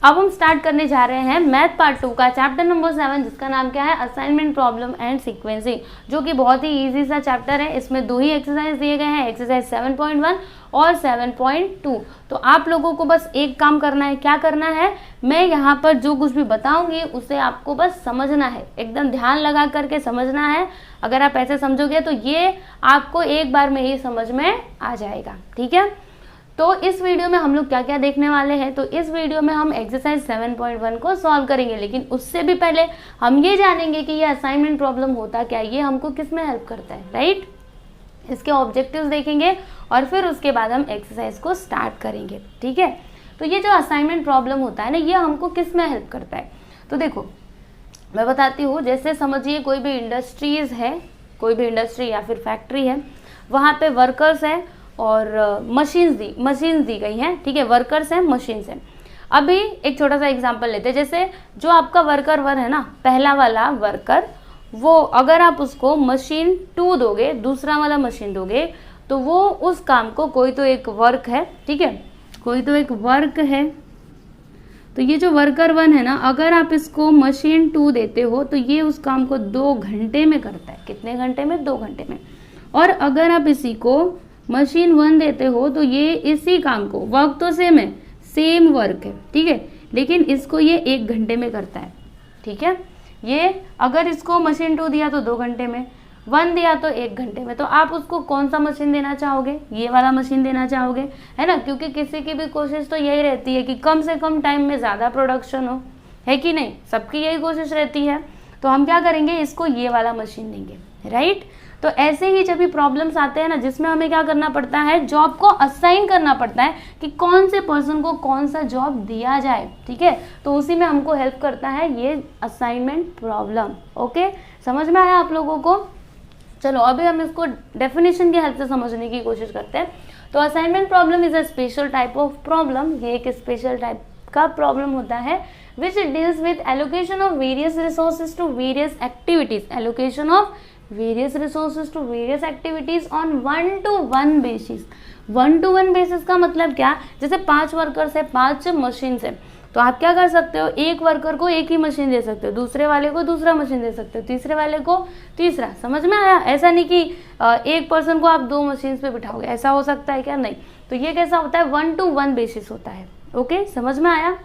अब हम स्टार्ट करने जा रहे हैं मैथ पार्ट 2 का चैप्टर नंबर 7, जिसका नाम क्या है, असाइनमेंट प्रॉब्लम एंड सीक्वेंसिंग, जो कि बहुत ही इजी सा चैप्टर है। इसमें 2 ही एक्सरसाइज दिए गए हैं, एक्सरसाइज 7.1 और 7.2। तो आप लोगों को बस एक काम करना है। क्या करना है, मैं यहाँ पर जो कुछ भी बताऊंगी उसे आपको बस समझना है, एकदम ध्यान लगा करके समझना है। अगर आप ऐसे समझोगे तो ये आपको एक बार में ही समझ में आ जाएगा, ठीक है। तो इस वीडियो में हम लोग क्या क्या देखने वाले हैं, तो इस वीडियो में हम एक्सरसाइज 7.1 को सॉल्व करेंगे, लेकिन उससे भी पहले हम ये जानेंगे कि ये असाइनमेंट प्रॉब्लम होता क्या, ये हमको किस में हेल्प करता है, राइट। इसके ऑब्जेक्टिव्स देखेंगे और फिर उसके बाद हम एक्सरसाइज को स्टार्ट करेंगे, ठीक है। तो ये जो असाइनमेंट प्रॉब्लम होता है ना, ये हमको किस में हेल्प करता है, तो देखो मैं बताती हूँ। जैसे समझिए कोई भी इंडस्ट्रीज है, कोई भी इंडस्ट्री या फिर फैक्ट्री है, वहाँ पे वर्कर्स हैं और मशीन्स दी गई हैं, ठीक है। वर्कर्स हैं, मशीन्स हैं। अभी एक छोटा सा एग्जांपल लेते हैं। जैसे जो आपका वर्कर 1 है ना, पहला वाला वर्कर, वो अगर आप उसको मशीन 2 दोगे, दूसरा वाला मशीन दोगे, तो वो उस काम को, कोई तो एक वर्क है, ठीक है, कोई तो एक वर्क है, तो ये जो वर्कर 1 है ना, अगर आप इसको मशीन 2 देते हो तो ये उस काम को 2 घंटे में करता है। कितने घंटे में? 2 घंटे में। और अगर आप इसी को मशीन 1 देते हो तो ये इसी काम को, वर्क तो सेम है, सेम वर्क है, ठीक है, लेकिन इसको ये 1 घंटे में करता है, ठीक है। ये अगर इसको मशीन 2 दिया तो 2 घंटे में, 1 दिया तो 1 घंटे में। तो आप उसको कौन सा मशीन देना चाहोगे? ये वाला मशीन देना चाहोगे, है ना, क्योंकि किसी की भी कोशिश तो यही रहती है कि कम से कम टाइम में ज़्यादा प्रोडक्शन हो, है कि नहीं, सबकी यही कोशिश रहती है। तो हम क्या करेंगे, इसको ये वाला मशीन देंगे, राइट। तो ऐसे ही जब भी प्रॉब्लम्स आते हैं ना, जिसमें हमें क्या करना पड़ता है, जॉब को असाइन करना पड़ता है कि कौन से पर्सन को कौन सा जॉब दिया जाए, ठीक है, तो उसी में हमको हेल्प करता है ये असाइनमेंट प्रॉब्लम। ओके, समझ में आया आप लोगों को? चलो अभी हम इसको डेफिनेशन की हेल्प से समझने की कोशिश करते हैं। तो assignment problem is a special type of problem, ये एक स्पेशल टाइप का प्रॉब्लम होता है which deals with allocation of various resources to various activities, allocation of various resources to various activities on 1-to-1 basis. 1-to-1 basis का मतलब क्या, जैसे 5 workers है, 5 मशीन है, तो आप क्या कर सकते हो, एक वर्कर को एक ही मशीन दे सकते हो, दूसरे वाले को दूसरा मशीन दे सकते हो, तीसरे वाले को तीसरा। समझ में आया? ऐसा नहीं कि एक पर्सन को आप 2 मशीन पे बिठाओगे, ऐसा हो सकता है क्या? नहीं। तो ये कैसा होता है, 1-to-1 बेसिस होता है। ओके, समझ में आया?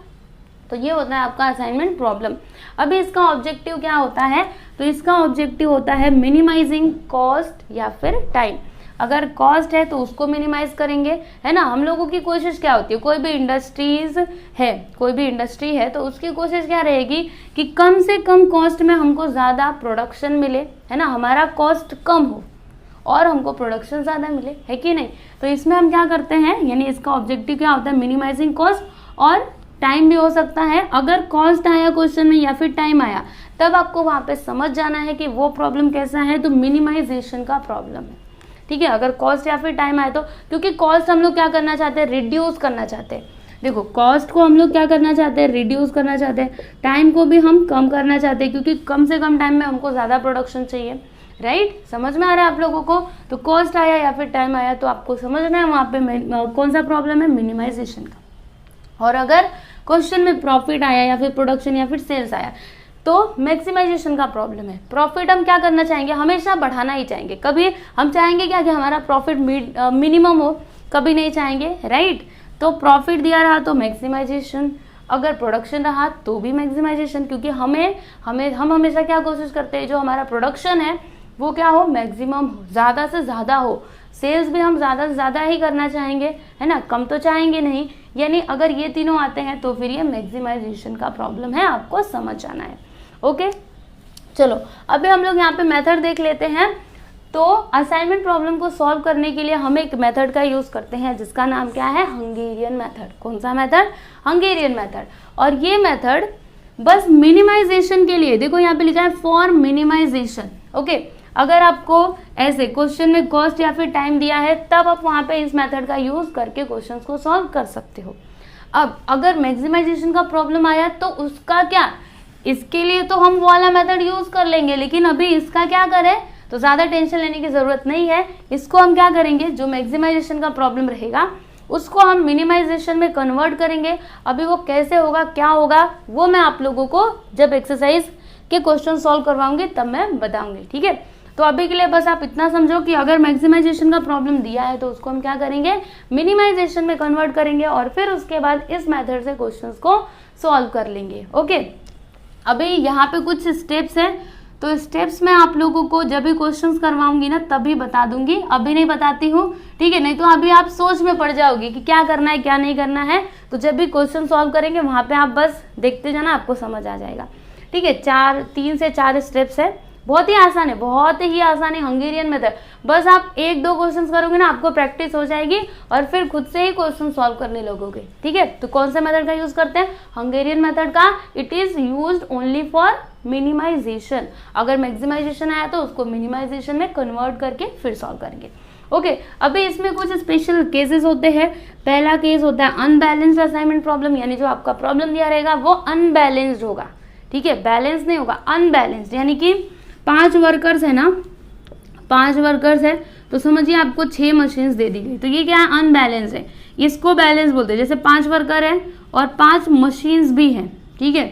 तो ये होता है आपका असाइनमेंट प्रॉब्लम। अभी इसका ऑब्जेक्टिव क्या होता है, तो इसका ऑब्जेक्टिव होता है मिनिमाइजिंग कॉस्ट या फिर टाइम। अगर कॉस्ट है तो उसको मिनिमाइज करेंगे, है ना। हम लोगों की कोशिश क्या होती है, कोई भी इंडस्ट्रीज है, कोई भी इंडस्ट्री है, तो उसकी कोशिश क्या रहेगी कि कम से कम कॉस्ट में हमको ज़्यादा प्रोडक्शन मिले, है ना, हमारा कॉस्ट कम हो और हमको प्रोडक्शन ज़्यादा मिले, है कि नहीं। तो इसमें हम क्या करते हैं, यानी इसका ऑब्जेक्टिव क्या होता है, मिनिमाइजिंग कॉस्ट और टाइम भी हो सकता है। अगर कॉस्ट आया क्वेश्चन में या फिर टाइम आया, तब आपको वहाँ पे समझ जाना है कि वो प्रॉब्लम कैसा है, तो मिनिमाइजेशन का प्रॉब्लम है, ठीक है। अगर कॉस्ट या फिर टाइम आए तो, क्योंकि कॉस्ट हम लोग क्या करना चाहते हैं, रिड्यूस करना चाहते हैं। देखो कॉस्ट को हम लोग क्या करना चाहते हैं, रिड्यूस करना चाहते हैं, टाइम को भी हम कम करना चाहते हैं, क्योंकि कम से कम टाइम में हमको ज़्यादा प्रोडक्शन चाहिए, राइट। समझ में आ रहा है आप लोगों को? तो कॉस्ट आया या फिर टाइम आया तो आपको समझना है वहाँ पे कौन सा प्रॉब्लम है, मिनिमाइजेशन का। और अगर क्वेश्चन में प्रॉफिट आया या फिर प्रोडक्शन या फिर सेल्स आया तो मैक्सिमाइजेशन का प्रॉब्लम है। प्रॉफिट हम क्या करना चाहेंगे, हमेशा बढ़ाना ही चाहेंगे। कभी हम चाहेंगे क्या कि हमारा प्रॉफिट मिनिमम हो, कभी नहीं चाहेंगे, राइट। तो प्रॉफिट दिया रहा तो मैक्सिमाइजेशन, अगर प्रोडक्शन रहा तो भी मैक्सिमाइजेशन, क्योंकि हम हमेशा क्या कोशिश करते हैं, जो हमारा प्रोडक्शन है वो क्या हो, मैक्सिमम हो, ज़्यादा से ज़्यादा हो। सेल्स भी हम ज़्यादा से ज़्यादा ही करना चाहेंगे, है ना, कम तो चाहेंगे नहीं। यानी अगर ये तीनों आते हैं तो फिर ये मैक्सिमाइजेशन का प्रॉब्लम है, आपको समझ जाना है। ओके, चलो अभी हम लोग यहाँ पे मेथड देख लेते हैं। तो असाइनमेंट प्रॉब्लम को सॉल्व करने के लिए हम एक मेथड का यूज़ करते हैं, जिसका नाम क्या है, हंगेरियन मेथड। कौन सा मेथड? Hungarian method. और ये मेथड बस मिनिमाइजेशन के लिए, देखो यहाँ पे लिखा है फॉर मिनिमाइजेशन। ओके, अगर आपको ऐसे क्वेश्चन में कॉस्ट या फिर टाइम दिया है, तब आप वहाँ पे इस मेथड का यूज़ करके क्वेश्चंस को सॉल्व कर सकते हो। अब अगर मैक्सिमाइजेशन का प्रॉब्लम आया तो उसका क्या, इसके लिए तो हम वो वाला मेथड यूज़ कर लेंगे, लेकिन अभी इसका क्या करें, तो ज़्यादा टेंशन लेने की ज़रूरत नहीं है। इसको हम क्या करेंगे, जो मैक्सिमाइजेशन का प्रॉब्लम रहेगा उसको हम मिनिमाइजेशन में कन्वर्ट करेंगे। अभी वो कैसे होगा, क्या होगा, वो मैं आप लोगों को जब एक्सरसाइज के क्वेश्चन सॉल्व करवाऊंगी तब मैं बताऊंगी, ठीक है। तो अभी के लिए बस आप इतना समझो कि अगर मैक्सिमाइजेशन का प्रॉब्लम दिया है तो उसको हम क्या करेंगे, मिनिमाइजेशन में कन्वर्ट करेंगे और फिर उसके बाद इस मेथड से क्वेश्चंस को सॉल्व कर लेंगे। ओके, अभी यहाँ पे कुछ स्टेप्स हैं, तो स्टेप्स मैं आप लोगों को जब भी क्वेश्चंस करवाऊंगी ना तभी बता दूंगी, अभी नहीं बताती हूँ, ठीक है। नहीं तो अभी आप सोच में पड़ जाओगी कि क्या करना है क्या नहीं करना है। तो जब भी क्वेश्चन सॉल्व करेंगे वहाँ पे आप बस देखते जाना, आपको समझ आ जाएगा, ठीक है। 3 से 4 स्टेप्स है, बहुत ही आसान है, बहुत ही आसान है हंगेरियन मेथड। बस आप 1-2 क्वेश्चंस करोगे ना, आपको प्रैक्टिस हो जाएगी और फिर खुद से ही क्वेश्चन सॉल्व करने लगोगे, ठीक है। तो कौन सा मेथड का यूज करते हैं, हंगेरियन मेथड का। It is used only for minimization. अगर मैक्सिमाइजेशन आया तो उसको मिनिमाइजेशन में कन्वर्ट करके फिर सॉल्व करेंगे। ओके, अभी इसमें कुछ स्पेशल केसेस होते हैं। पहला केस होता है अनबैलेंस्ड असाइनमेंट प्रॉब्लम, यानी जो आपका प्रॉब्लम दिया रहेगा वो अनबैलेंस्ड होगा, ठीक है, बैलेंस नहीं होगा, अनबैलेंस्ड। यानी कि 5 वर्कर्स है ना, 5 वर्कर्स है तो समझिए आपको 6 मशीन्स दे दी गई, तो ये क्या है, अनबैलेंस है। इसको बैलेंस बोलते हैं, जैसे 5 वर्कर है और 5 मशीन्स भी हैं, ठीक है,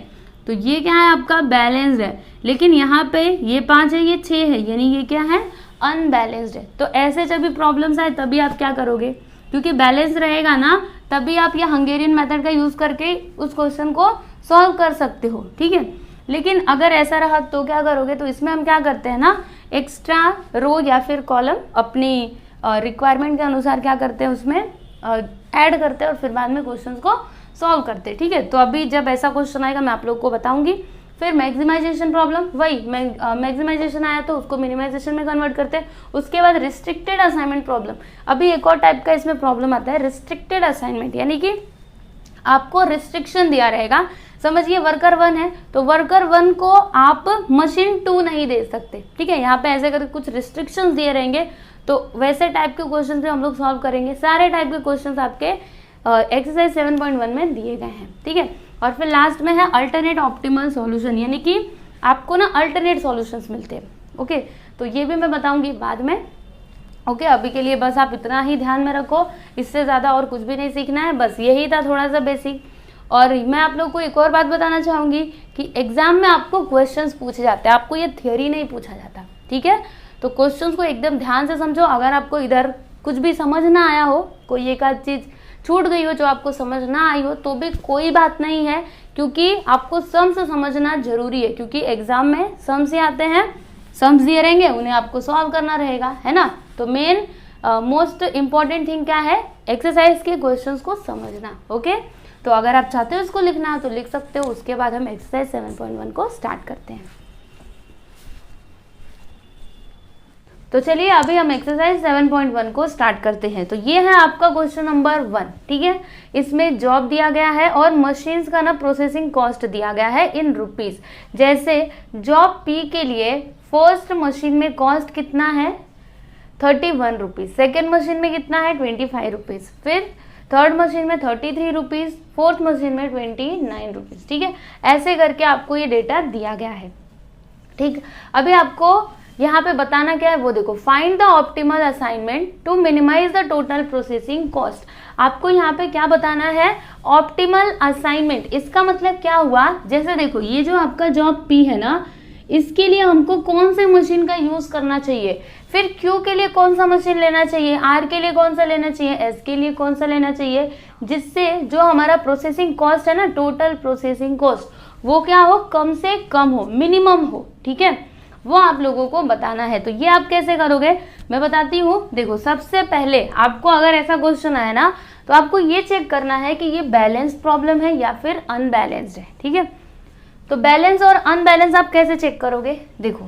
तो ये क्या है, आपका बैलेंस्ड है। लेकिन यहाँ पे ये 5 है, ये 6 है, यानी ये क्या है, अनबैलेंस्ड है। तो ऐसे जब भी प्रॉब्लम्स आए तभी आप क्या करोगे, क्योंकि बैलेंस रहेगा ना तभी आप ये हंगेरियन मेथड का यूज करके उस क्वेश्चन को सॉल्व कर सकते हो, ठीक है। लेकिन अगर ऐसा रहा तो क्या करोगे, तो इसमें हम क्या करते हैं ना, एक्स्ट्रा रो या फिर कॉलम अपनी रिक्वायरमेंट के अनुसार क्या करते हैं, उसमें ऐड करते हैं और फिर बाद में क्वेश्चंस को सॉल्व करते हैं, ठीक है। तो अभी जब ऐसा क्वेश्चन आएगा मैं आप लोग को बताऊंगी। फिर मैक्सिमाइजेशन प्रॉब्लम, वही मैक्सिमाइजेशन आया तो उसको मिनिमाइजेशन में कन्वर्ट करते हैं। उसके बाद रिस्ट्रिक्टेड असाइनमेंट प्रॉब्लम, अभी एक और टाइप का इसमें प्रॉब्लम आता है, रिस्ट्रिक्टेड असाइनमेंट, यानी कि आपको रिस्ट्रिक्शन दिया रहेगा। समझिए वर्कर 1 है तो वर्कर 1 को आप मशीन 2 नहीं दे सकते, ठीक है। यहाँ पे ऐसे करके कुछ रिस्ट्रिक्शंस दिए रहेंगे, तो वैसे टाइप के क्वेश्चन से हम लोग सॉल्व करेंगे। सारे टाइप के क्वेश्चन आपके एक्सरसाइज 7.1 में दिए गए हैं, ठीक है। और फिर लास्ट में है अल्टरनेट ऑप्टिमल सॉल्यूशन, यानी कि आपको ना अल्टरनेट सॉल्यूशंस मिलते हैं। ओके, तो ये भी मैं बताऊंगी बाद में। ओके, अभी के लिए बस आप इतना ही ध्यान में रखो, इससे ज़्यादा और कुछ भी नहीं सीखना है, बस यही था थोड़ा सा बेसिक। और मैं आप लोग को एक और बात बताना चाहूँगी कि एग्जाम में आपको क्वेश्चंस पूछे जाते हैं, आपको ये थियोरी नहीं पूछा जाता, ठीक है। तो क्वेश्चंस को एकदम ध्यान से समझो। अगर आपको इधर कुछ भी समझ ना आया हो, कोई एक आध चीज़ छूट गई हो जो आपको समझ ना आई हो, तो भी कोई बात नहीं है, क्योंकि आपको सम्स समझना जरूरी है, क्योंकि एग्जाम में सम्स ही आते हैं, सम्स दिए रहेंगे, उन्हें आपको सॉल्व करना रहेगा, है ना। तो मेन मोस्ट इम्पॉर्टेंट थिंग क्या है, एक्सरसाइज के क्वेश्चंस को समझना। ओके, तो अगर आप चाहते हो इसको लिखना तो लिख सकते हो। उसके बाद हम एक्सरसाइज 7.1 को स्टार्ट करते हैं। तो चलिए अभी हम एक्सरसाइज 7.1 को स्टार्ट करते हैं। तो ये है आपका क्वेश्चन नंबर 1, ठीक है। इसमें जॉब दिया गया है और मशीन्स का ना प्रोसेसिंग कॉस्ट दिया गया है इन रुपीस। जैसे जॉब पी के लिए फर्स्ट मशीन में कॉस्ट कितना है, 31 रुपीज, सेकेंड मशीन में कितना है, 25 रुपीज, फिर थर्ड मशीन में 33 रुपीज, फोर्थ मशीन में 29 रुपीज, ठीक है। ऐसे करके आपको ये डेटा दिया गया है, ठीक। अभी आपको यहाँ पे बताना क्या है वो देखो, find the optimal assignment to minimize the total processing cost. आपको यहाँ पे क्या बताना है, ऑप्टिमल असाइनमेंट। इसका मतलब क्या हुआ, जैसे देखो ये जो आपका जॉब पी है ना, इसके लिए हमको कौन से मशीन का यूज करना चाहिए, फिर क्यू के लिए कौन सा मशीन लेना चाहिए, आर के लिए कौन सा लेना चाहिए, एस के लिए कौन सा लेना चाहिए, जिससे जो हमारा प्रोसेसिंग कॉस्ट है ना, टोटल प्रोसेसिंग कॉस्ट, वो क्या हो, कम से कम हो, मिनिमम हो, ठीक है। वो आप लोगों को बताना है। तो ये आप कैसे करोगे मैं बताती हूँ। देखो सबसे पहले आपको अगर ऐसा क्वेश्चन आया ना, तो आपको ये चेक करना है कि ये बैलेंस प्रॉब्लम है या फिर अनबैलेंस्ड है, ठीक है। तो बैलेंस और अनबैलेंस आप कैसे चेक करोगे, देखो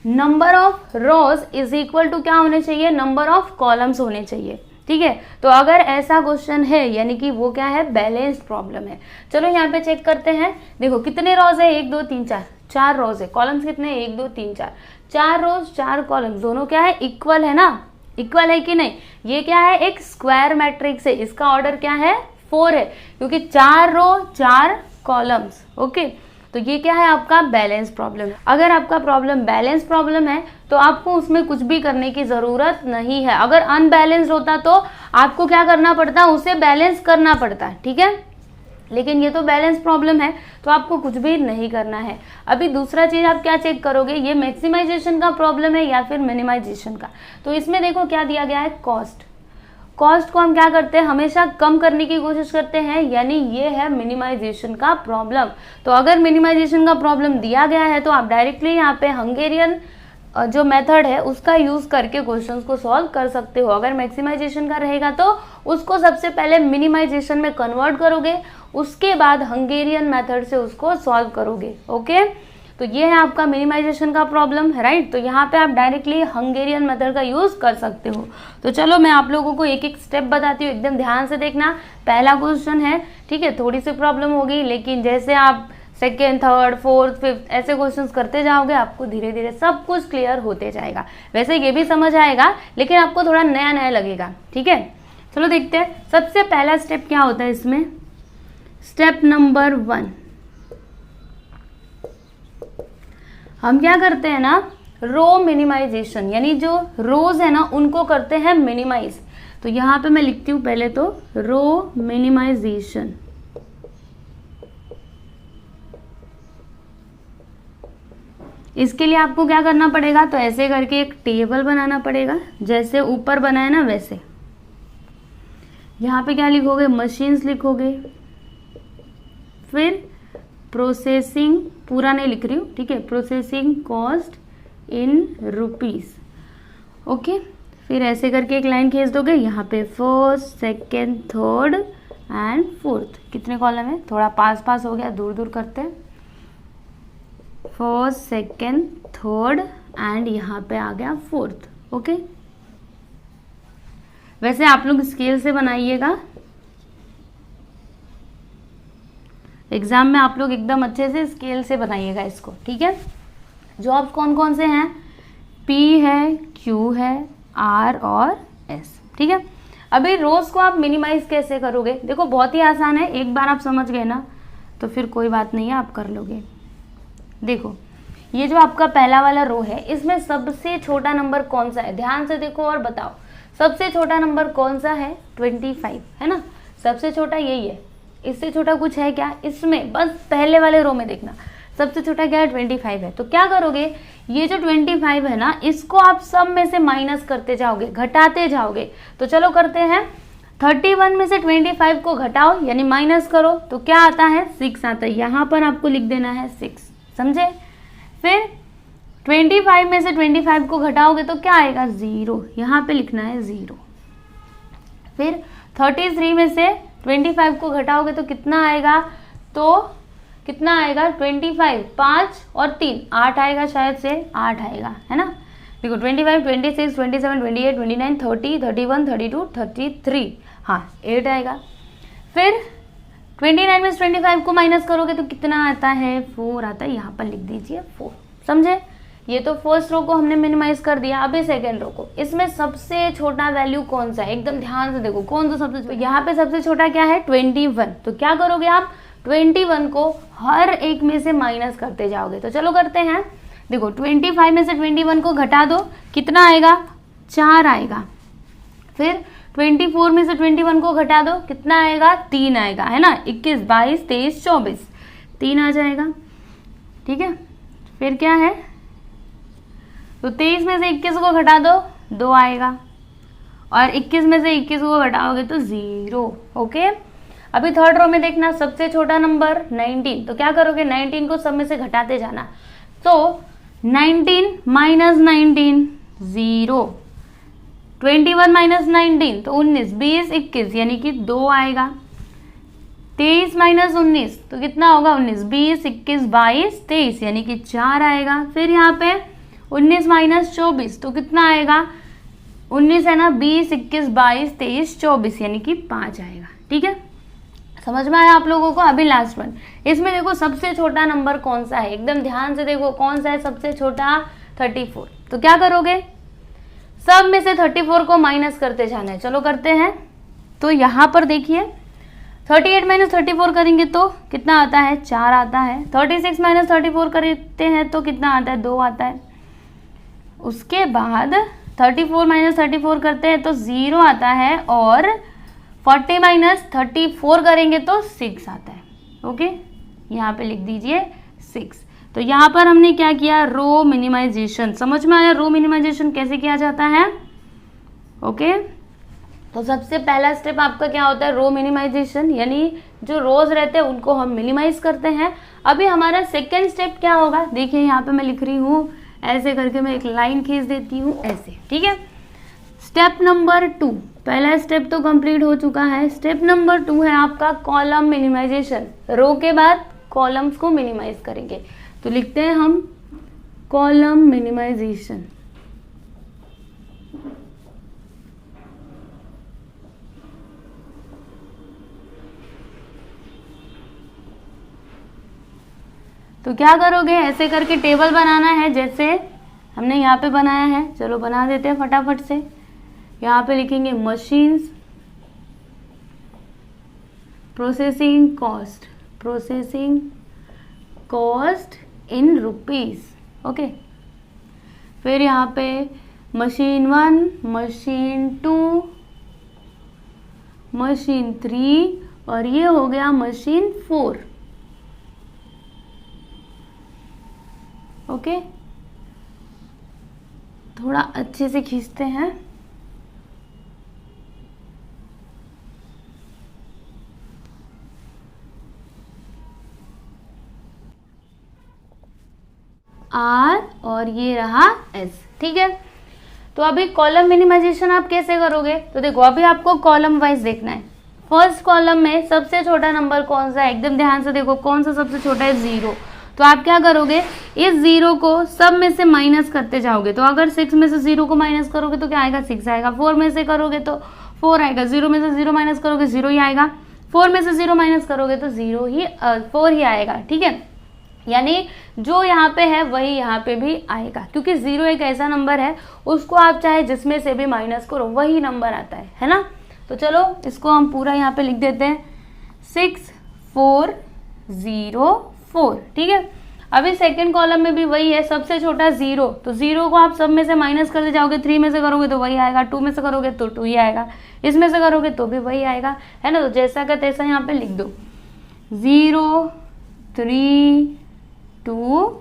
number of rows is equal to क्या होने चाहिए, नंबर ऑफ कॉलम्स होने चाहिए, ठीक है। तो अगर ऐसा क्वेश्चन है यानी कि वो क्या है, बैलेंस्ड प्रॉब्लम है। चलो यहाँ पे चेक करते हैं। देखो कितने रोज है, 1 2 3 4, 4 रोज है। कॉलम्स कितने, 1 2 3 4, 4 रोज 4 कॉलम्स, दोनों क्या है, इक्वल है ना, इक्वल है कि नहीं। ये क्या है, एक स्क्वायर मैट्रिक्स है, इसका ऑर्डर क्या है, 4 है, क्योंकि 4 रो 4 कॉलम्स। ओके, तो ये क्या है, आपका बैलेंस प्रॉब्लम। अगर आपका प्रॉब्लम बैलेंस प्रॉब्लम है तो आपको उसमें कुछ भी करने की ज़रूरत नहीं है। अगर अनबैलेंस्ड होता तो आपको क्या करना पड़ता, उसे बैलेंस करना पड़ता, ठीक है। लेकिन ये तो बैलेंस प्रॉब्लम है तो आपको कुछ भी नहीं करना है। अभी दूसरा चीज़ आप क्या चेक करोगे, ये मैक्सिमाइजेशन का प्रॉब्लम है या फिर मिनिमाइजेशन का। तो इसमें देखो क्या दिया गया है, कॉस्ट। कॉस्ट को हम क्या करते हैं, हमेशा कम करने की कोशिश करते हैं, यानी ये है मिनिमाइजेशन का प्रॉब्लम। तो अगर मिनिमाइजेशन का प्रॉब्लम दिया गया है तो आप डायरेक्टली यहाँ पे हंगेरियन जो मेथड है उसका यूज करके क्वेश्चंस को सॉल्व कर सकते हो। अगर मैक्सिमाइजेशन का रहेगा तो उसको सबसे पहले मिनिमाइजेशन में कन्वर्ट करोगे, उसके बाद हंगेरियन मेथड से उसको सॉल्व करोगे। ओके, तो ये है आपका मिनिमाइजेशन का प्रॉब्लम, राइट। तो यहाँ पे आप डायरेक्टली हंगेरियन मेथड का यूज कर सकते हो। तो चलो मैं आप लोगों को एक एक स्टेप बताती हूँ, एकदम ध्यान से देखना। पहला क्वेश्चन है, ठीक है, थोड़ी सी प्रॉब्लम होगी, लेकिन जैसे आप सेकेंड, थर्ड, फोर्थ, फिफ्थ ऐसे क्वेश्चंस करते जाओगे आपको धीरे धीरे सब कुछ क्लियर होते जाएगा। वैसे ये भी समझ आएगा लेकिन आपको थोड़ा नया नया लगेगा, ठीक है। चलो देखते हैं, सबसे पहला स्टेप क्या होता है इसमें। स्टेप नंबर 1, हम क्या करते हैं ना, रो मिनिमाइजेशन, यानी जो रोज है ना उनको करते हैं मिनिमाइज। तो यहाँ पे मैं लिखती हूँ पहले तो रो मिनिमाइजेशन। इसके लिए आपको क्या करना पड़ेगा, तो ऐसे करके एक टेबल बनाना पड़ेगा, जैसे ऊपर बनाया ना वैसे। यहाँ पे क्या लिखोगे, मशीन्स लिखोगे, फिर प्रोसेसिंग, पूरा नहीं लिख रही हूँ, ठीक है, processing cost in rupees. Okay, फिर ऐसे करके एक लाइन खींच दोगे, यहाँ पे first, second, third and fourth. कितने कॉलम है, थोड़ा पास पास हो गया, दूर दूर करते हैं। फर्स्ट, सेकेंड, थर्ड एंड यहाँ पे आ गया फोर्थ। ओके, वैसे आप लोग स्केल से बनाइएगा, एग्जाम में आप लोग एकदम अच्छे से स्केल से बनाइएगा इसको, ठीक है। जॉब्स कौन कौन से हैं, पी है, क्यू है, आर और एस, ठीक है। अभी रोज को आप मिनिमाइज कैसे करोगे, देखो बहुत ही आसान है, एक बार आप समझ गए ना तो फिर कोई बात नहीं है, आप कर लोगे। देखो ये जो आपका पहला वाला रो है, इसमें सबसे छोटा नंबर कौन सा है, ध्यान से देखो और बताओ। सबसे छोटा नंबर कौन सा है, 25 है ना, सबसे छोटा यही है। इससे छोटा कुछ है क्या इसमें, बस पहले वाले रो में देखना, सबसे छोटा क्या है, 25 है। तो क्या करोगे, ये जो 25 है ना, इसको आप सब में से माइनस करते जाओगे, घटाते जाओगे। तो चलो करते हैं, 31 में से 25 को घटाओ यानी माइनस करो, तो क्या आता है, 6 आता है। यहाँ पर आपको लिख देना है 6, समझे। फिर 25 में से 25 को घटाओगे तो क्या आएगा, 0, यहाँ पे लिखना है 0। फिर 33 में से 25 को घटाओगे तो कितना आएगा, तो कितना आएगा, 25, 5 और 3, 8 आएगा, शायद से 8 आएगा, है ना। देखो 25, 26, 27, 28, 29, 30, 31, 32, 33, हाँ 8 आएगा। फिर 29 में से 25 को माइनस करोगे तो कितना आता है, 4 आता है, यहाँ पर लिख दीजिए 4, समझे। ये तो फर्स्ट रो को हमने मिनिमाइज कर दिया। अभी सेकेंड रो को, इसमें सबसे छोटा वैल्यू कौन सा है, एकदम ध्यान से देखो कौन सा सबसे, यहाँ पे सबसे छोटा क्या है, 21। तो क्या करोगे आप, 21 को हर एक में से माइनस करते जाओगे। तो चलो करते हैं, देखो 25 में से 21 को घटा दो, कितना आएगा, 4 आएगा। फिर 24 में से 21 को घटा दो, कितना आएगा, 3 आएगा, है ना। 21, 22, 23, 24, 3 आ जाएगा, ठीक है। फिर क्या है, तो 23 में से 21 को घटा दो, 2 आएगा, और 21 में से 21 को घटाओगे तो 0। ओके, अभी थर्ड रो में देखना, सबसे छोटा नंबर 19। तो क्या करोगे, 19 को सब में से घटाते जाना। तो 19 माइनस 19 0, 21 माइनस 19 तो 19, 20, 21 यानी कि 2 आएगा। 23 माइनस 19 तो कितना होगा, 19, 20, 21, 22, 23 यानी कि 4 आएगा। फिर यहाँ पे 19 माइनस 24 तो कितना आएगा, 19 है ना, 20, 21, 22, 23, 24 यानी कि 5 आएगा, ठीक है। समझ में आया आप लोगों को। अभी लास्ट वन, इसमें देखो सबसे छोटा नंबर कौन सा है, एकदम ध्यान से देखो कौन सा है सबसे छोटा, 34। तो क्या करोगे, सब में से 34 को माइनस करते जाना है। चलो करते हैं। तो यहाँ पर देखिए 38 माइनस 34 करेंगे तो कितना आता है, 4 आता है। 36 माइनस 34 करते हैं तो कितना आता है, 2 आता है। उसके बाद 34 माइनस 34 करते हैं तो 0 आता है, और 40 माइनस 34 करेंगे तो 6 आता है। ओके, यहाँ पे लिख दीजिए 6। तो यहाँ पर हमने क्या किया, रो मिनिमाइजेशन। समझ में आया रो मिनिमाइजेशन कैसे किया जाता है। ओके, तो सबसे पहला स्टेप आपका क्या होता है, रो मिनिमाइजेशन, यानी जो रोज रहते हैं उनको हम मिनिमाइज करते हैं। अभी हमारा सेकेंड स्टेप क्या होगा, देखिए यहाँ पे मैं लिख रही हूँ, ऐसे करके मैं एक लाइन खींच देती हूँ ऐसे, ठीक है। स्टेप नंबर 2, पहला स्टेप तो कंप्लीट हो चुका है। स्टेप नंबर 2 है आपका कॉलम मिनिमाइजेशन। रो के बाद कॉलम्स को मिनिमाइज करेंगे, तो लिखते हैं हम कॉलम मिनिमाइजेशन। तो क्या करोगे, ऐसे करके टेबल बनाना है जैसे हमने यहाँ पे बनाया है। चलो बना देते हैं फटाफट से। यहाँ पे लिखेंगे machines, processing cost, processing cost in rupees. Okay, फिर यहाँ पे मशीन 1, मशीन 2, मशीन 3, और ये हो गया मशीन 4। ओके, थोड़ा अच्छे से खींचते हैं। आर और ये रहा एस, ठीक है। तो अभी कॉलम मिनिमाइजेशन आप कैसे करोगे, तो देखो अभी आपको कॉलम वाइज देखना है। फर्स्ट कॉलम में सबसे छोटा नंबर कौन सा है, एकदम ध्यान से देखो कौन सा सबसे छोटा है, 0। तो आप क्या करोगे, इस 0 को सब में से माइनस करते जाओगे। तो अगर 6 में से 0 को माइनस करोगे तो क्या आएगा, 6 आएगा। 4 में से करोगे तो 4 आएगा। 0 में से 0 माइनस करोगे 0 ही आएगा। 4 में से 0 माइनस करोगे तो 4 ही आएगा, ठीक है। यानी जो यहाँ पे है वही यहाँ पे भी आएगा, क्योंकि 0 एक ऐसा नंबर है उसको आप चाहे जिसमें से भी माइनस करो वही नंबर आता है ना। तो चलो इसको हम पूरा यहाँ पे लिख देते हैं 6404, ठीक है। अभी सेकंड कॉलम में भी वही है, सबसे छोटा 0। तो 0 को आप सब में से माइनस करते जाओगे। 3 में से करोगे तो वही आएगा, 2 में से करोगे तो 2 ही आएगा, इसमें से करोगे तो भी वही आएगा, है ना। तो जैसा का तैसा यहाँ पे लिख दो 0 3 2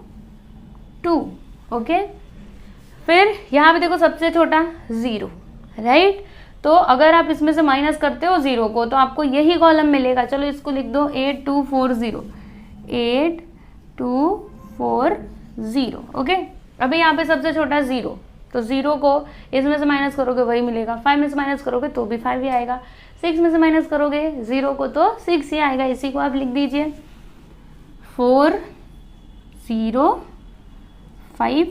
2। ओके, फिर यहाँ पे देखो सबसे छोटा 0, राइट। तो अगर आप इसमें से माइनस करते हो 0 को तो आपको यही कॉलम मिलेगा। चलो इसको लिख दो 8240, 8240। ओके, अभी यहाँ पे सबसे छोटा 0, तो 0 को इसमें से माइनस करोगे वही मिलेगा। 5 में से माइनस करोगे तो भी 5 ही आएगा। 6 में से माइनस करोगे 0 को तो 6 ही आएगा। इसी को आप लिख दीजिए 405,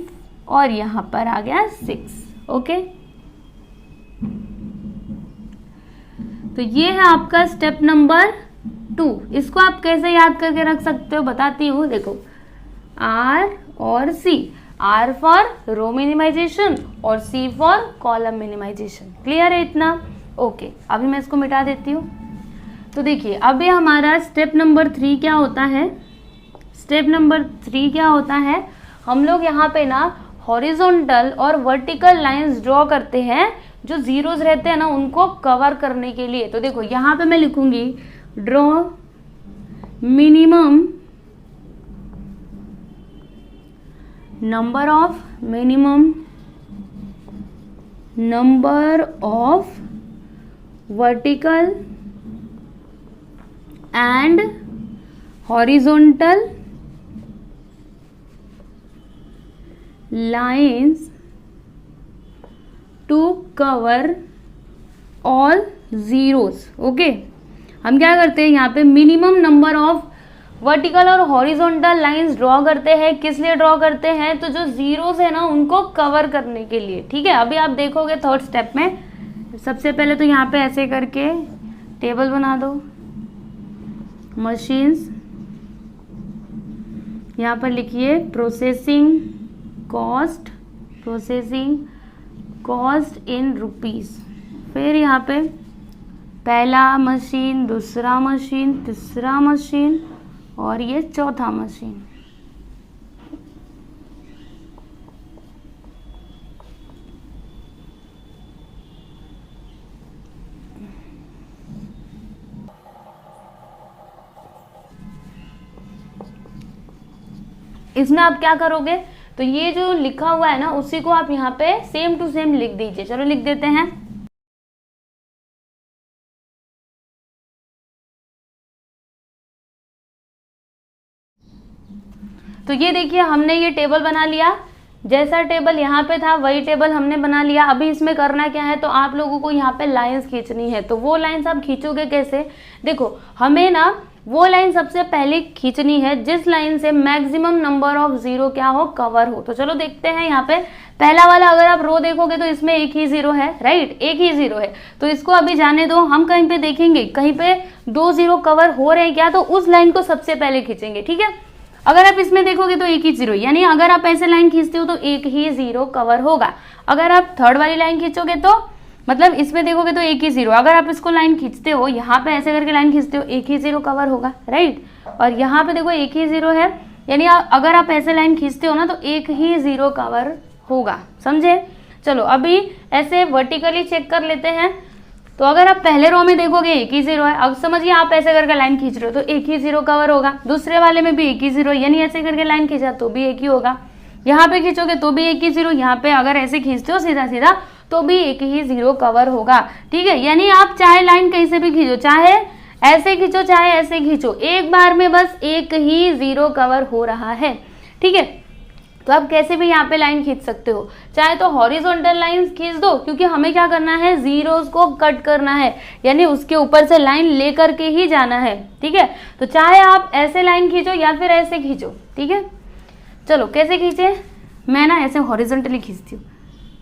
और यहाँ पर आ गया 6। ओके, तो ये है आपका स्टेप नंबर 2। इसको आप कैसे याद करके रख सकते हो बताती हूँ। देखो R और C, R for row minimization और C for column minimization. Clear है इतना। ओके, अभी मैं इसको मिटा देती हूँ। तो देखिए अभी हमारा स्टेप नंबर 3 क्या होता है। स्टेप नंबर 3 क्या होता है, हम लोग यहाँ पे ना हॉरिजॉन्टल और वर्टिकल लाइंस ड्रॉ करते हैं जो जीरोस रहते हैं ना उनको कवर करने के लिए। तो देखो यहाँ पे मैं लिखूंगी draw minimum number of vertical and horizontal lines to cover all zeros। Okay, हम क्या करते हैं यहाँ पे मिनिमम नंबर ऑफ वर्टिकल और हॉरिजॉन्टल लाइंस ड्रॉ करते हैं। किस लिए ड्रॉ करते हैं, तो जो जीरोस है ना उनको कवर करने के लिए, ठीक है। अभी आप देखोगे थर्ड स्टेप में, सबसे पहले तो यहाँ पे ऐसे करके टेबल बना दो मशीन्स, यहाँ पर लिखिए प्रोसेसिंग कॉस्ट इन रुपीस, फिर यहाँ पे पहला मशीन, दूसरा मशीन, तीसरा मशीन और ये चौथा मशीन। इसमें आप क्या करोगे, तो ये जो लिखा हुआ है ना उसी को आप यहाँ पे सेम टू सेम लिख दीजिए। चलो लिख देते हैं। तो ये देखिए हमने ये टेबल बना लिया, जैसा टेबल यहाँ पे था वही टेबल हमने बना लिया। अभी इसमें करना क्या है, तो आप लोगों को यहाँ पे लाइंस खींचनी है। तो वो लाइंस आप खींचोगे कैसे, देखो हमें ना वो लाइन सबसे पहले खींचनी है जिस लाइन से मैक्सिमम नंबर ऑफ जीरो क्या हो, कवर हो। तो चलो देखते हैं। यहाँ पे पहला वाला अगर आप रो देखोगे तो इसमें एक ही जीरो है, राइट, एक ही जीरो है। तो इसको अभी जाने दो, हम कहीं पे देखेंगे कहीं पे 2 जीरो कवर हो रहे हैं क्या, तो उस लाइन को सबसे पहले खींचेंगे, ठीक है। अगर आप इसमें देखोगे तो एक ही जीरो, यानी अगर आप ऐसे लाइन खींचते हो तो एक ही जीरो कवर होगा। अगर आप थर्ड वाली लाइन खींचोगे तो मतलब इसमें देखोगे तो एक ही जीरो। अगर आप इसको लाइन खींचते हो, यहाँ पे ऐसे करके लाइन खींचते हो, एक ही जीरो कवर होगा, राइट। और यहाँ पे देखो एक ही जीरो है, यानी अगर आप ऐसे लाइन खींचते हो ना तो एक ही जीरो कवर होगा, समझे। चलो अभी ऐसे वर्टिकली चेक कर लेते हैं। तो अगर आप पहले रो में देखोगे एक ही जीरो है, अब समझिए आप ऐसे करके लाइन खींच रहे हो तो एक ही जीरो कवर होगा। दूसरे वाले में भी एक ही जीरो, यानी ऐसे करके लाइन खींचा तो भी एक ही होगा। यहाँ पे खींचोगे तो भी एक ही जीरो, यहाँ पे अगर ऐसे खींचते हो सीधा सीधा तो भी एक ही जीरो कवर होगा, ठीक है। यानी आप चाहे लाइन कहीं से भी खींचो, चाहे ऐसे खींचो चाहे ऐसे खींचो, एक बार में बस एक ही जीरो कवर हो रहा है, ठीक है। तो आप कैसे भी यहाँ पे लाइन खींच सकते हो, चाहे तो हॉरिजॉन्टल लाइन खींच दो, क्योंकि हमें क्या करना है, जीरोस को कट करना है, यानी उसके ऊपर से लाइन लेकर के ही जाना है, ठीक है। तो चाहे आप ऐसे लाइन खींचो या फिर ऐसे खींचो, ठीक है। चलो कैसे खींचे, मैं ना ऐसे हॉरिजॉन्टली खींचती हूँ।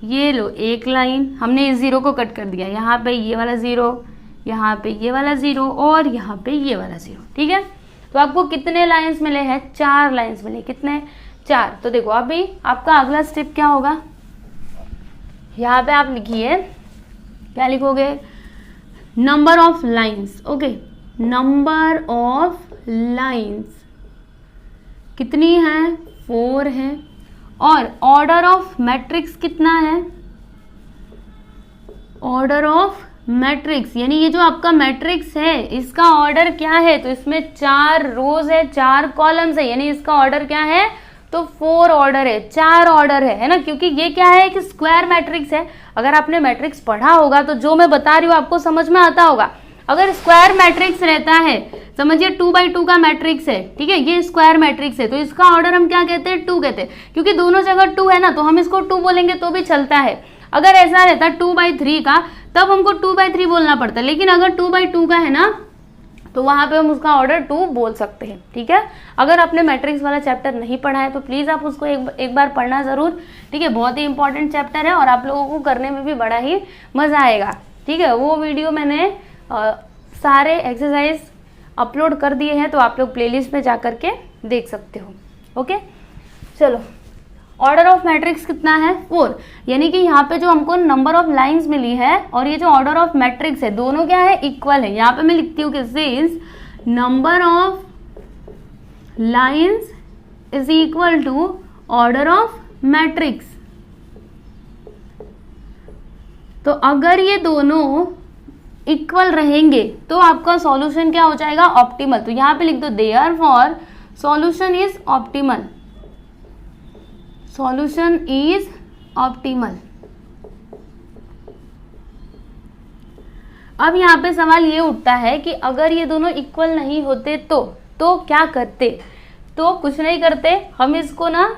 ये लो एक लाइन, हमने इस जीरो को कट कर दिया, यहाँ पे ये वाला जीरो, यहाँ पे ये वाला जीरो और यहाँ पे ये वाला जीरो, ठीक है। तो आपको कितने लाइंस मिले हैं, 4 लाइंस मिले, कितने, 4। तो देखो अभी आपका अगला स्टेप क्या होगा, यहाँ पे आप लिखिए, क्या लिखोगे, number of lines, okay, number of lines कितनी है, 4 है। और ऑर्डर ऑफ मैट्रिक्स कितना है, ऑर्डर ऑफ मैट्रिक्स, यानी ये जो आपका मैट्रिक्स है इसका ऑर्डर क्या है, तो इसमें 4 रोज है, 4 कॉलम्स है, यानी इसका ऑर्डर क्या है, तो 4 ऑर्डर है, 4 ऑर्डर है ना, क्योंकि ये क्या है कि स्क्वायर मैट्रिक्स है। अगर आपने मैट्रिक्स पढ़ा होगा तो जो मैं बता रही हूँ आपको समझ में आता होगा। अगर स्क्वायर मैट्रिक्स रहता है, समझिए 2x2 का मैट्रिक्स है, ठीक है, ये स्क्वायर मैट्रिक्स है, तो इसका ऑर्डर हम क्या कहते हैं, 2 कहते हैं, क्योंकि दोनों जगह 2 है ना, तो हम इसको 2 बोलेंगे तो भी चलता है। अगर ऐसा रहता 2/3 का तब हमको 2/3 बोलना पड़ता है, लेकिन अगर 2/2 का है ना तो वहां पे हम उसका ऑर्डर 2 बोल सकते हैं, ठीक है। अगर आपने मैट्रिक्स वाला चैप्टर नहीं पढ़ा है तो प्लीज आप उसको एक बार पढ़ना जरूर, ठीक है। बहुत ही इंपॉर्टेंट चैप्टर है और आप लोगों को करने में भी बड़ा ही मजा आएगा, ठीक है। वो वीडियो मैंने सारे एक्सरसाइज अपलोड कर दिए हैं, तो आप लोग प्लेलिस्ट में जा करके देख सकते हो, ओके। चलो ऑर्डर ऑफ मैट्रिक्स कितना है, 4, यानी कि यहाँ पे जो हमको नंबर ऑफ लाइंस मिली है और ये जो ऑर्डर ऑफ मैट्रिक्स है दोनों क्या है, इक्वल है। यहाँ पे मैं लिखती हूँ कि since number of lines is equal to order of matrix, तो अगर ये दोनों इक्वल रहेंगे तो आपका सॉल्यूशन क्या हो जाएगा, ऑप्टिमल। तो यहाँ पे लिख दो therefore solution is optimal, solution is optimal. अब यहाँ पे सवाल ये उठता है कि अगर ये दोनों इक्वल नहीं होते तो क्या करते, तो कुछ नहीं करते, हम इसको ना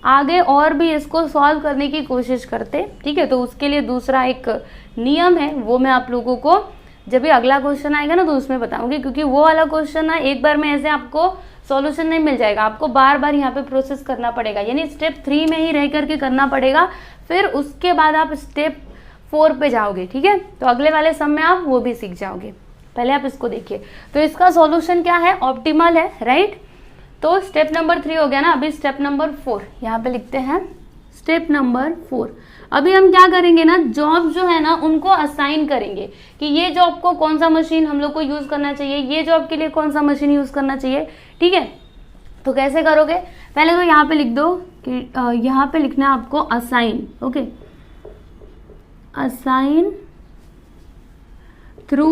आगे और भी इसको सॉल्व करने की कोशिश करते, ठीक है। तो उसके लिए दूसरा एक नियम है, वो मैं आप लोगों को जब भी अगला क्वेश्चन आएगा ना तो उसमें बताऊंगी, क्योंकि वो वाला क्वेश्चन ना एक बार में ऐसे आपको सॉल्यूशन नहीं मिल जाएगा, आपको बार बार यहाँ पे प्रोसेस करना पड़ेगा, यानी स्टेप 3 में ही रह करके करना पड़ेगा, फिर उसके बाद आप स्टेप 4 पे जाओगे, ठीक है। तो अगले वाले सम में आप वो भी सीख जाओगे, पहले आप इसको देखिए। तो इसका सॉल्यूशन क्या है, ऑप्टिमल है, राइट। तो स्टेप नंबर 3 हो गया ना, अभी स्टेप नंबर 4 यहाँ पे लिखते हैं। स्टेप नंबर 4, अभी हम क्या करेंगे ना, जॉब जो है ना उनको असाइन करेंगे कि ये जॉब को कौन सा मशीन हम लोग को यूज करना चाहिए, ये जॉब के लिए कौन सा मशीन यूज करना चाहिए। ठीक है, तो कैसे करोगे, पहले तो यहाँ पे लिख दो कि यहाँ पे लिखना है आपको assign. Okay, assign through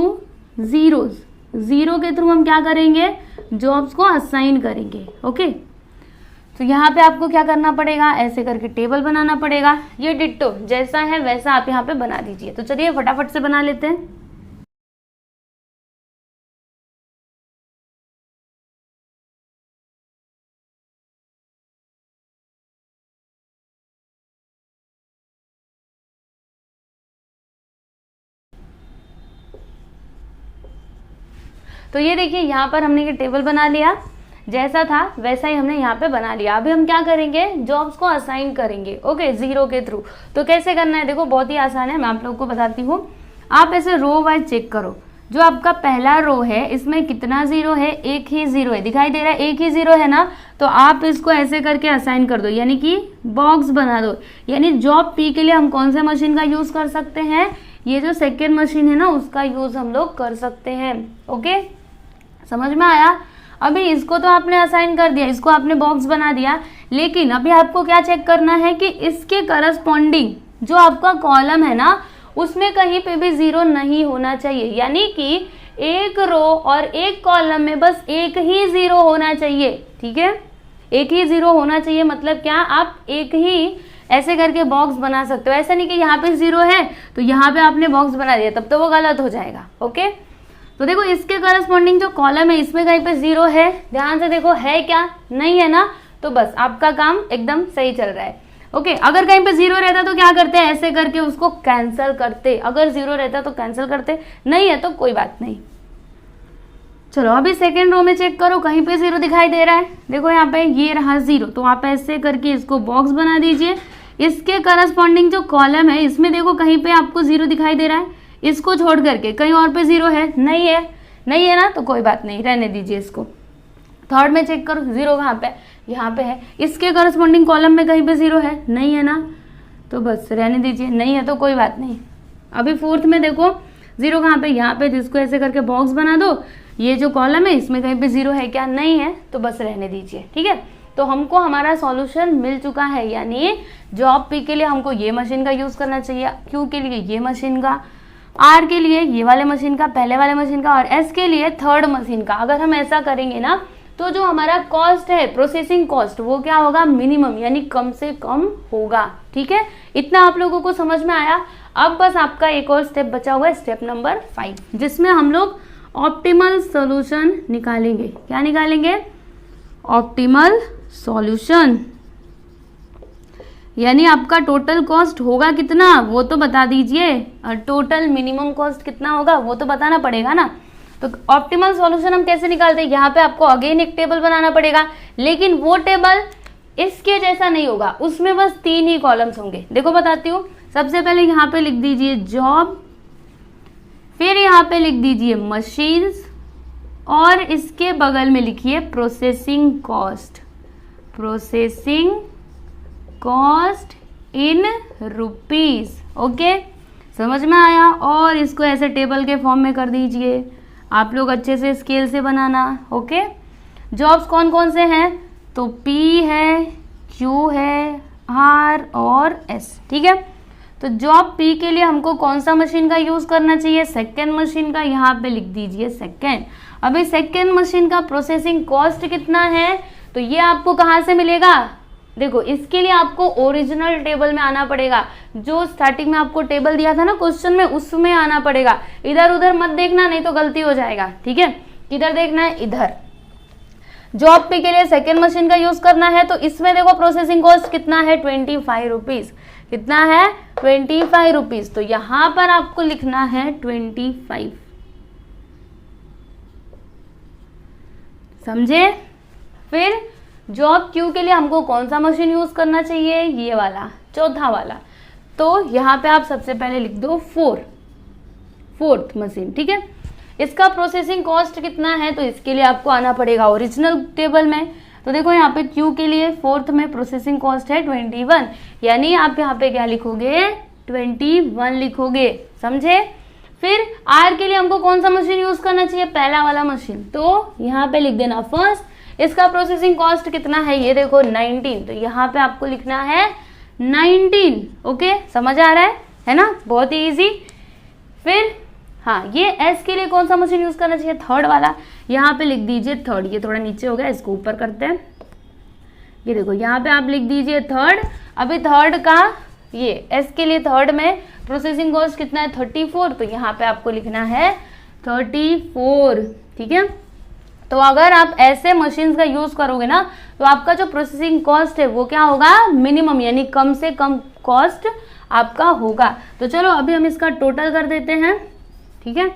zeros, zero के थ्रू हम क्या करेंगे, जॉब्स को असाइन करेंगे। ओके, तो यहाँ पे आपको क्या करना पड़ेगा, ऐसे करके टेबल बनाना पड़ेगा। ये डिट्टो जैसा है वैसा आप यहाँ पे बना दीजिए। तो चलिए फटाफट से बना लेते हैं। तो ये देखिए यहाँ पर हमने ये टेबल बना लिया, जैसा था वैसा ही हमने यहाँ पे बना लिया। अभी हम क्या करेंगे, जॉब्स को असाइन करेंगे। ओके, जीरो के थ्रू। तो कैसे करना है, देखो बहुत ही आसान है, मैं आप लोगों को बताती हूँ। आप ऐसे रो वाइज चेक करो, जो आपका पहला रो है इसमें कितना जीरो है, एक ही जीरो है, दिखाई दे रहा है, एक ही जीरो है ना, तो आप इसको ऐसे करके असाइन कर दो, यानी कि बॉक्स बना दो। यानी जॉब पी के लिए हम कौन से मशीन का यूज कर सकते हैं, ये जो सेकेंड मशीन है ना उसका यूज हम लोग कर सकते हैं। ओके, समझ में आया। अभी इसको तो आपने असाइन कर दिया, इसको आपने बॉक्स बना दिया, लेकिन अभी आपको क्या चेक करना है कि इसके करस्पॉन्डिंग जो आपका कॉलम है ना उसमें कहीं पे भी जीरो नहीं होना चाहिए। यानी कि एक रो और एक कॉलम में बस एक ही जीरो होना चाहिए। ठीक है, एक ही जीरो होना चाहिए, मतलब क्या, आप एक ही ऐसे करके बॉक्स बना सकते हो। ऐसा नहीं कि यहाँ पे जीरो है तो यहाँ पे आपने बॉक्स बना दिया, तब तो वो गलत हो जाएगा। ओके, तो देखो इसके करस्पॉन्डिंग जो कॉलम है इसमें कहीं पे जीरो है, ध्यान से देखो है क्या, नहीं है ना, तो बस आपका काम एकदम सही चल रहा है। ओके, अगर कहीं पे जीरो रहता तो क्या करते हैं, ऐसे करके उसको कैंसिल करते, अगर जीरो रहता तो कैंसिल करते, नहीं है तो कोई बात नहीं। चलो अभी सेकेंड रो में चेक करो, कहीं पे जीरो दिखाई दे रहा है, देखो यहाँ पे ये रहा जीरो, तो आप ऐसे करके इसको बॉक्स बना दीजिए। इसके करस्पॉन्डिंग जो कॉलम है इसमें देखो कहीं पे आपको जीरो दिखाई दे रहा है, इसको छोड़ करके कहीं और पे जीरो है, नहीं है, नहीं है ना, तो कोई बात नहीं, रहने दीजिए इसको। थर्ड में चेक करो, जीरो कहाँ पे, यहाँ पे है, इसके करस्पॉन्डिंग कॉलम में कहीं पे जीरो है, नहीं है ना, तो बस रहने दीजिए, नहीं है तो कोई बात नहीं। अभी फोर्थ में देखो जीरो कहाँ पे, यहाँ पे, जिसको ऐसे करके बॉक्स बना दो, ये जो कॉलम है इसमें कहीं पे जीरो है क्या, नहीं है, तो बस रहने दीजिए। ठीक है, तो हमको हमारा सॉल्यूशन मिल चुका है, यानी जॉब पी के लिए हमको ये मशीन का यूज करना चाहिए, क्यू के लिए ये मशीन का, आर के लिए ये वाले मशीन का, पहले वाले मशीन का, और एस के लिए थर्ड मशीन का। अगर हम ऐसा करेंगे ना तो जो हमारा कॉस्ट है, प्रोसेसिंग कॉस्ट, वो क्या होगा, मिनिमम, यानी कम से कम होगा। ठीक है, इतना आप लोगों को समझ में आया। अब बस आपका एक और स्टेप बचा हुआ है, स्टेप नंबर 5, जिसमें हम लोग ऑप्टिमल सॉल्यूशन निकालेंगे। क्या निकालेंगे, ऑप्टिमल सॉल्यूशन, यानी आपका टोटल कॉस्ट होगा कितना वो तो बता दीजिए, और टोटल मिनिमम कॉस्ट कितना होगा वो तो बताना पड़ेगा ना। तो ऑप्टिमल सॉल्यूशन हम कैसे निकालते हैं, यहाँ पे आपको अगेन एक टेबल बनाना पड़ेगा, लेकिन वो टेबल इसके जैसा नहीं होगा, उसमें बस 3 ही कॉलम्स होंगे। देखो बताती हूँ, सबसे पहले यहाँ पे लिख दीजिए जॉब, फिर यहाँ पे लिख दीजिए मशीन्स, और इसके बगल में लिखिए processing cost, processing cost in rupees. Okay, समझ में आया। और इसको ऐसे टेबल के फॉर्म में कर दीजिए, आप लोग अच्छे से स्केल से बनाना। ओके, जॉब्स कौन कौन से हैं, तो पी है, क्यू है, आर और एस। ठीक है, तो जॉब पी के लिए हमको कौन सा मशीन का यूज करना चाहिए, सेकेंड मशीन का, यहाँ पे लिख दीजिए सेकेंड। अभी सेकेंड मशीन का प्रोसेसिंग कॉस्ट कितना है, तो ये आपको कहाँ से मिलेगा, देखो इसके लिए आपको ओरिजिनल टेबल में आना पड़ेगा, जो स्टार्टिंग में आपको टेबल दिया था ना क्वेश्चन में, उसमें आना पड़ेगा। इधर उधर मत देखना, नहीं तो गलती हो जाएगा। ठीक है, किधर देखना है, इधर। जॉब पे के लिए सेकेंड मशीन का यूज करना है, तो इसमें देखो प्रोसेसिंग कॉस्ट कितना है, 25 रुपीज। कितना है, 25 रुपीज। तो यहां पर आपको लिखना है 25, समझे। फिर जॉब क्यू के लिए हमको कौन सा मशीन यूज करना चाहिए, ये वाला, चौथा वाला। तो यहाँ पे आप सबसे पहले लिख दो 4th मशीन। ठीक है, इसका प्रोसेसिंग कॉस्ट कितना है, तो इसके लिए आपको आना पड़ेगा ओरिजिनल टेबल में। तो देखो यहाँ पे Q के लिए फोर्थ में प्रोसेसिंग कॉस्ट है 21, यानी आप यहाँ पे क्या लिखोगे 21 लिखोगे, समझे। फिर R के लिए हमको कौन सा मशीन यूज करना चाहिए, पहला वाला मशीन, तो यहाँ पे लिख देना फर्स्ट। इसका प्रोसेसिंग कॉस्ट कितना है ये देखो 19, तो यहाँ पे आपको लिखना है 19। ओके, समझ आ रहा है ना, बहुत ही ईजी। फिर हाँ, ये S के लिए कौन सा मशीन यूज करना चाहिए, थर्ड वाला, यहाँ पे लिख दीजिए थर्ड। ये थोड़ा नीचे हो गया, इसको ऊपर करते हैं। ये देखो यहाँ पे आप लिख दीजिए थर्ड। अभी थर्ड का ये S के लिए थर्ड में प्रोसेसिंग कॉस्ट कितना है 34, तो यहाँ पे आपको लिखना है 34, ठीक है। तो अगर आप ऐसे मशीन्स का यूज करोगे ना, तो आपका जो प्रोसेसिंग कॉस्ट है वो क्या होगा, मिनिमम, यानी कम से कम कॉस्ट आपका होगा। तो चलो अभी हम इसका टोटल कर देते हैं, ठीक है।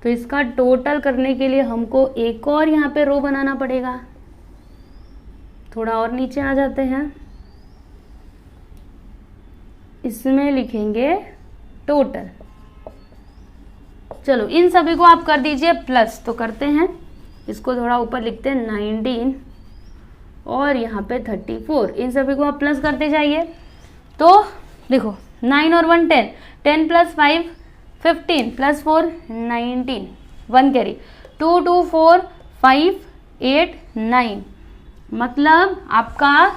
तो इसका टोटल करने के लिए हमको एक और यहाँ पे रो बनाना पड़ेगा। थोड़ा और नीचे आ जाते हैं, इसमें लिखेंगे टोटल। चलो इन सभी को आप कर दीजिए प्लस, तो करते हैं, इसको थोड़ा ऊपर लिखते हैं 19 और यहाँ पे 34, इन सभी को आप प्लस करते जाइए। तो देखो 9 और 1 10, 10 प्लस 5 15 प्लस 4 19, 1 कैरी, 2 2 4 5 8 9, मतलब आपका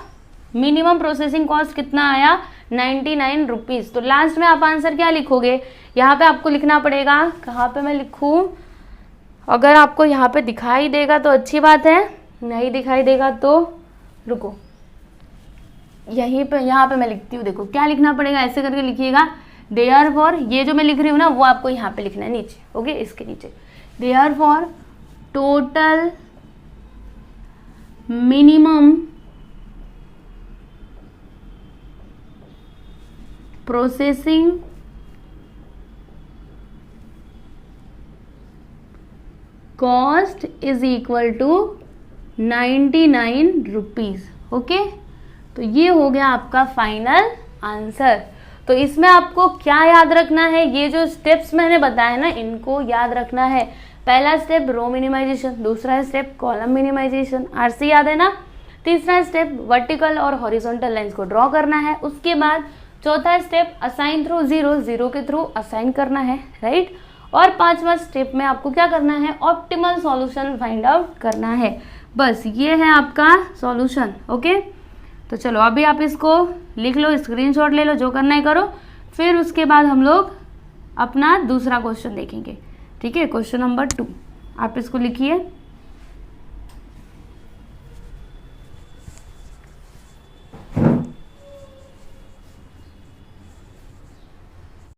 मिनिमम प्रोसेसिंग कॉस्ट कितना आया 99 रुपीज़। तो लास्ट में आप आंसर क्या लिखोगे, यहाँ पे आपको लिखना पड़ेगा, कहाँ पे मैं लिखूँ, अगर आपको यहाँ पे दिखाई देगा तो अच्छी बात है, नहीं दिखाई देगा तो रुको, यहीं पे यहाँ पे मैं लिखती हूँ। देखो क्या लिखना पड़ेगा, ऐसे करके लिखिएगा, देयरफॉर, ये जो मैं लिख रही हूँ ना वो आपको यहाँ पे लिखना है नीचे, ओके, इसके नीचे, therefore total minimum processing cost is equal to 99 rupees. Okay, तो ये हो गया आपका फाइनल आंसर। तो इसमें आपको क्या याद रखना है, ये जो स्टेप्स मैंने बताया ना इनको याद रखना है। पहला स्टेप रो मिनिमाइजेशन, दूसरा स्टेप कॉलम मिनिमाइजेशन, आरसी याद है ना, तीसरा स्टेप वर्टिकल और हॉरिजॉन्टल लाइंस को ड्रॉ करना है, उसके बाद चौथा step assign through zero, zero के थ्रू असाइन करना है, राइट। और पांचवा स्टेप में आपको क्या करना है, ऑप्टिमल सॉल्यूशन फाइंड आउट करना है। बस ये है आपका सॉल्यूशन। ओके, तो चलो अभी आप इसको लिख लो, स्क्रीनशॉट ले लो, जो करना है करो, फिर उसके बाद हम लोग अपना दूसरा क्वेश्चन देखेंगे। ठीक है, क्वेश्चन नंबर 2 आप इसको लिखिए।